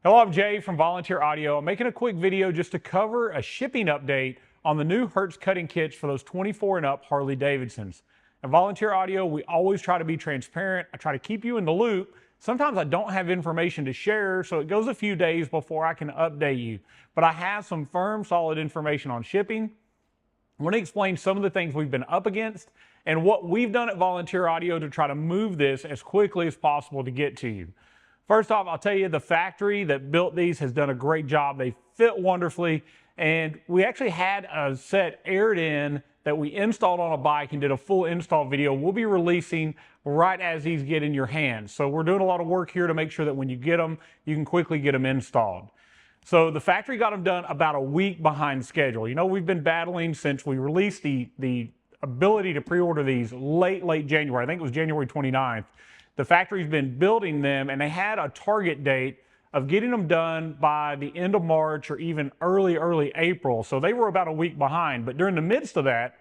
Hello, I'm Jay from Volunteer Audio. I'm making a quick video just to cover a shipping update on the new Hertz cutting kits for those 24 and up Harley Davidsons. At Volunteer Audio, we always try to be transparent. I try to keep you in the loop. Sometimes I don't have information to share, so it goes a few days before I can update you. But I have some firm, solid information on shipping. I want to explain some of the things we've been up against and what we've done at Volunteer Audio to try to move this as quickly as possible to get to you. First off, I'll tell you, the factory that built these has done a great job. They fit wonderfully, and we actually had a set aired in that we installed on a bike and did a full install video. We'll be releasing right as these get in your hands. So we're doing a lot of work here to make sure that when you get them, you can quickly get them installed. So the factory got them done about a week behind schedule. You know, we've been battling since we released the ability to pre-order these late January. I think it was January 29th. The factory's been building them, and they had a target date of getting them done by the end of March or even early April. So they were about a week behind. But during the midst of that,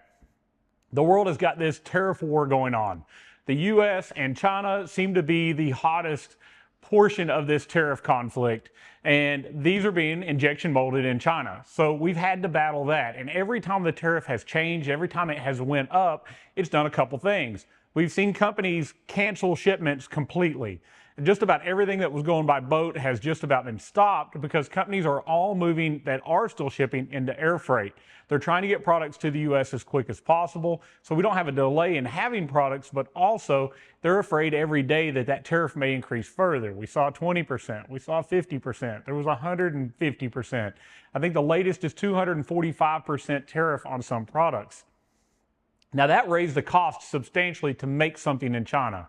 the world has got this tariff war going on. The US and China seem to be the hottest portion of this tariff conflict, and these are being injection molded in China. So we've had to battle that. And every time the tariff has changed, every time it has went up, it's done a couple things. We've seen companies cancel shipments completely. Just about everything that was going by boat has just about been stopped because companies are all moving, that are still shipping, into air freight. They're trying to get products to the US as quick as possible, so we don't have a delay in having products, but also they're afraid every day that that tariff may increase further. We saw 20%, we saw 50%, there was 150%. I think the latest is 245% tariff on some products. Now that raised the cost substantially to make something in China.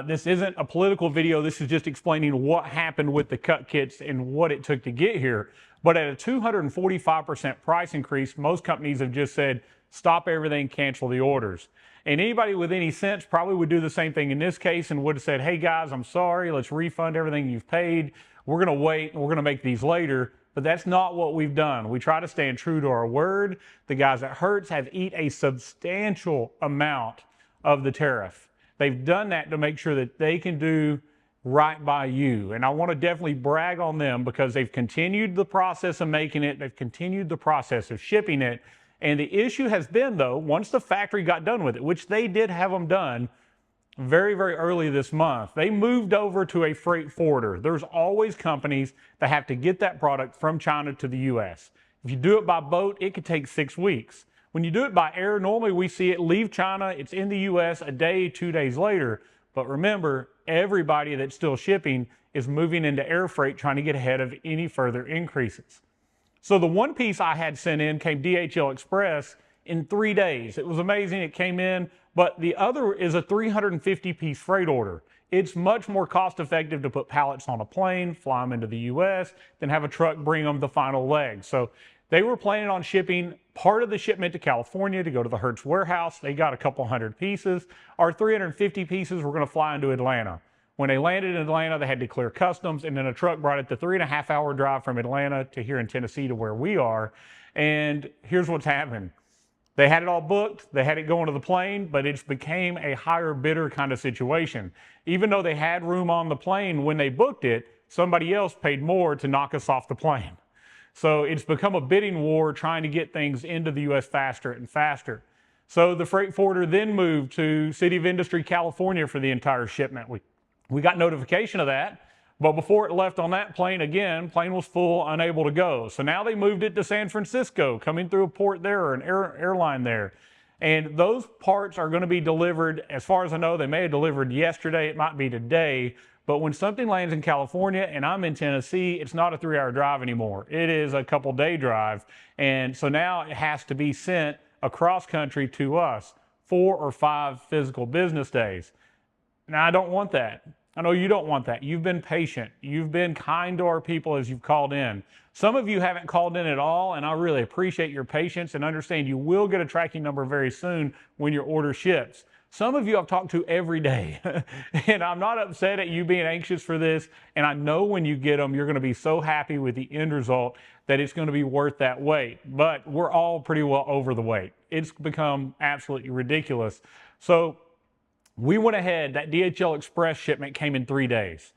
This isn't a political video, this is just explaining what happened with the cut kits and what it took to get here. But at a 245% price increase, most companies have just said, stop everything, cancel the orders. And anybody with any sense probably would do the same thing in this case and would have said, hey guys, I'm sorry, let's refund everything you've paid. We're gonna wait and we're gonna make these later. But that's not what we've done. We try to stand true to our word. The guys at Hertz have eat a substantial amount of the tariff. They've done that to make sure that they can do right by you. And I want to definitely brag on them because they've continued the process of making it. They've continued the process of shipping it. And the issue has been, though, once the factory got done with it, which they did have them done very early this month, they moved over to a freight forwarder. There's always companies that have to get that product from China to the US. If you do it by boat, it could take 6 weeks. When you do it by air, normally we see it leave China, it's in the US a day, 2 days later. But remember, everybody that's still shipping is moving into air freight trying to get ahead of any further increases. So the one piece I had sent in came DHL Express in 3 days. It was amazing, it came in. But the other is a 350-piece freight order. It's much more cost-effective to put pallets on a plane, fly them into the US, than have a truck bring them the final leg. So they were planning on shipping part of the shipment to California to go to the Hertz warehouse. They got a couple hundred pieces. Our 350 pieces were going to fly into Atlanta. When they landed in Atlanta, they had to clear customs, and then a truck brought it the 3.5-hour drive from Atlanta to here in Tennessee to where we are. And here's what's happened. They had it all booked, they had it going to the plane, but it became a higher bidder kind of situation. Even though they had room on the plane when they booked it, somebody else paid more to knock us off the plane. So it's become a bidding war trying to get things into the US faster and faster. So the freight forwarder then moved to City of Industry, California for the entire shipment. We got notification of that. But before it left on that plane, again, plane was full, unable to go. So now they moved it to San Francisco, coming through a port there or an airline there. And those parts are going to be delivered, as far as I know, they may have delivered yesterday, it might be today. But when something lands in California and I'm in Tennessee, it's not a 3-hour drive anymore. It is a couple-day drive. And so now it has to be sent across country to us, 4 or 5 physical business days. Now, I don't want that. I know you don't want that. You've been patient. You've been kind to our people as you've called in. Some of you haven't called in at all, and I really appreciate your patience and understand you will get a tracking number very soon when your order ships. Some of you I've talked to every day, and I'm not upset at you being anxious for this, and I know when you get them, you're going to be so happy with the end result that it's going to be worth that wait. But we're all pretty well over the wait. It's become absolutely ridiculous. So we went ahead, that DHL Express shipment came in 3 days.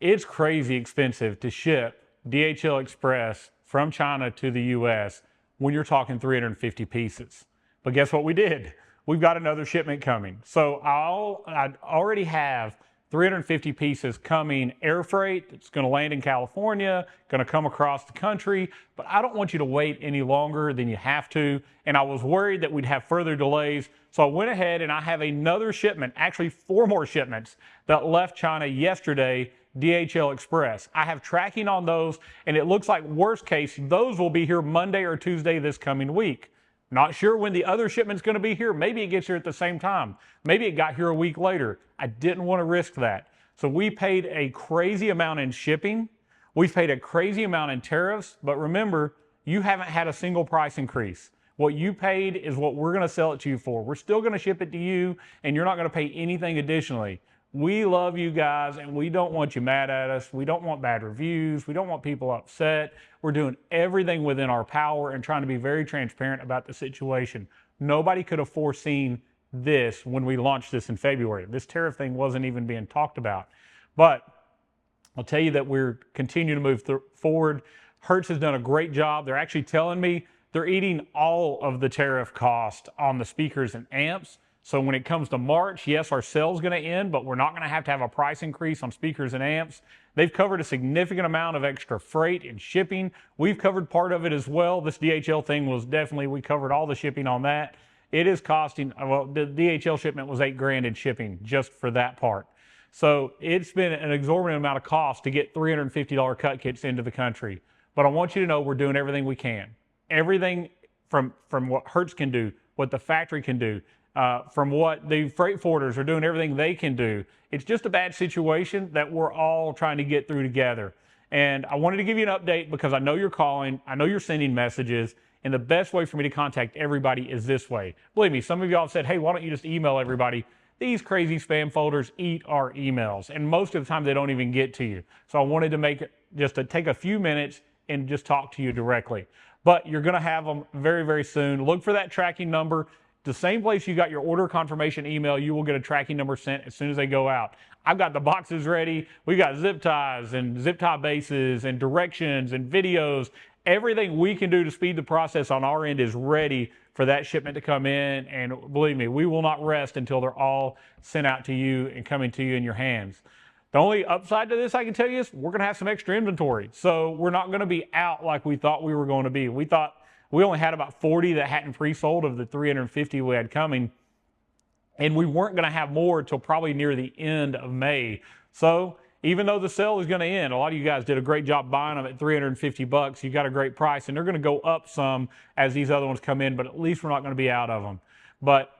It's crazy expensive to ship DHL Express from China to the US when you're talking 350 pieces. But guess what we did? We've got another shipment coming. So I already have 350 pieces coming air freight. It's going to land in California, going to come across the country, but I don't want you to wait any longer than you have to. And I was worried that we'd have further delays. So I went ahead and I have another shipment, actually 4 more shipments that left China yesterday, DHL Express. I have tracking on those, and it looks like worst case, those will be here Monday or Tuesday this coming week. Not sure when the other shipment's going to be here. Maybe it gets here at the same time. Maybe it got here a week later. I didn't want to risk that. So we paid a crazy amount in shipping. We've paid a crazy amount in tariffs. But remember, you haven't had a single price increase. What you paid is what we're going to sell it to you for. We're still going to ship it to you, and you're not going to pay anything additionally. We love you guys, and we don't want you mad at us. We don't want bad reviews. We don't want people upset. We're doing everything within our power and trying to be very transparent about the situation. Nobody could have foreseen this when we launched this in February. This tariff thing wasn't even being talked about. But I'll tell you that we're continuing to move forward. Hertz has done a great job. They're actually telling me they're eating all of the tariff cost on the speakers and amps. So when it comes to March, yes, our sale's going to end, but we're not going to have a price increase on speakers and amps. They've covered a significant amount of extra freight and shipping. We've covered part of it as well. This DHL thing was definitely, we covered all the shipping on that. It is costing, well, the DHL shipment was $8,000 in shipping just for that part. So it's been an exorbitant amount of cost to get $350 cut kits into the country. But I want you to know we're doing everything we can. Everything from what Hertz can do, what the factory can do, from what the freight forwarders are doing, everything they can do. It's just a bad situation that we're all trying to get through together. And I wanted to give you an update because I know you're calling, I know you're sending messages, and the best way for me to contact everybody is this way. Believe me, some of y'all have said, hey, why don't you just email everybody? These crazy spam folders eat our emails, and most of the time they don't even get to you. So I wanted to make it just to take a few minutes and just talk to you directly. But you're going to have them very, very soon. Look for that tracking number. The same place you got your order confirmation email, you will get a tracking number sent as soon as they go out. I've got the boxes ready. We got zip ties and zip tie bases and directions and videos. Everything we can do to speed the process on our end is ready for that shipment to come in. And believe me, we will not rest until they're all sent out to you and coming to you in your hands. The only upside to this I can tell you is we're going to have some extra inventory. So we're not going to be out like we thought we were going to be. We thought we only had about 40 that hadn't pre-sold of the 350 we had coming. And we weren't going to have more until probably near the end of May. So even though the sale is going to end, a lot of you guys did a great job buying them at 350 bucks. You got a great price, and they're going to go up some as these other ones come in, but at least we're not going to be out of them. But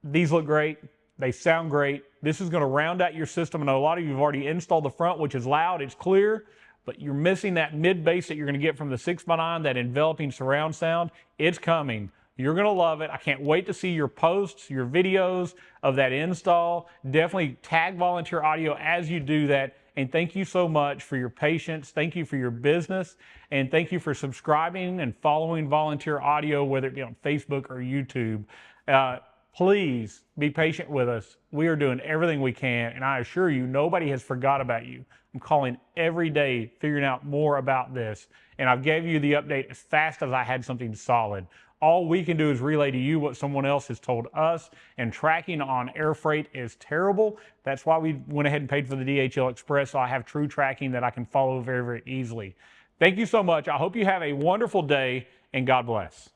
these look great. They sound great. This is going to round out your system. I know a lot of you have already installed the front, which is loud, it's clear, but you're missing that mid bass that you're going to get from the 6x9, that enveloping surround sound. It's coming. You're going to love it. I can't wait to see your posts, your videos of that install. Definitely tag Volunteer Audio as you do that. And thank you so much for your patience. Thank you for your business. And thank you for subscribing and following Volunteer Audio, whether it be on Facebook or YouTube. Please be patient with us. We are doing everything we can. And I assure you, nobody has forgot about you. I'm calling every day, figuring out more about this. And I've gave you the update as fast as I had something solid. All we can do is relay to you what someone else has told us, and tracking on air freight is terrible. That's why we went ahead and paid for the DHL Express, so I have true tracking that I can follow very, very easily. Thank you so much. I hope you have a wonderful day, and God bless.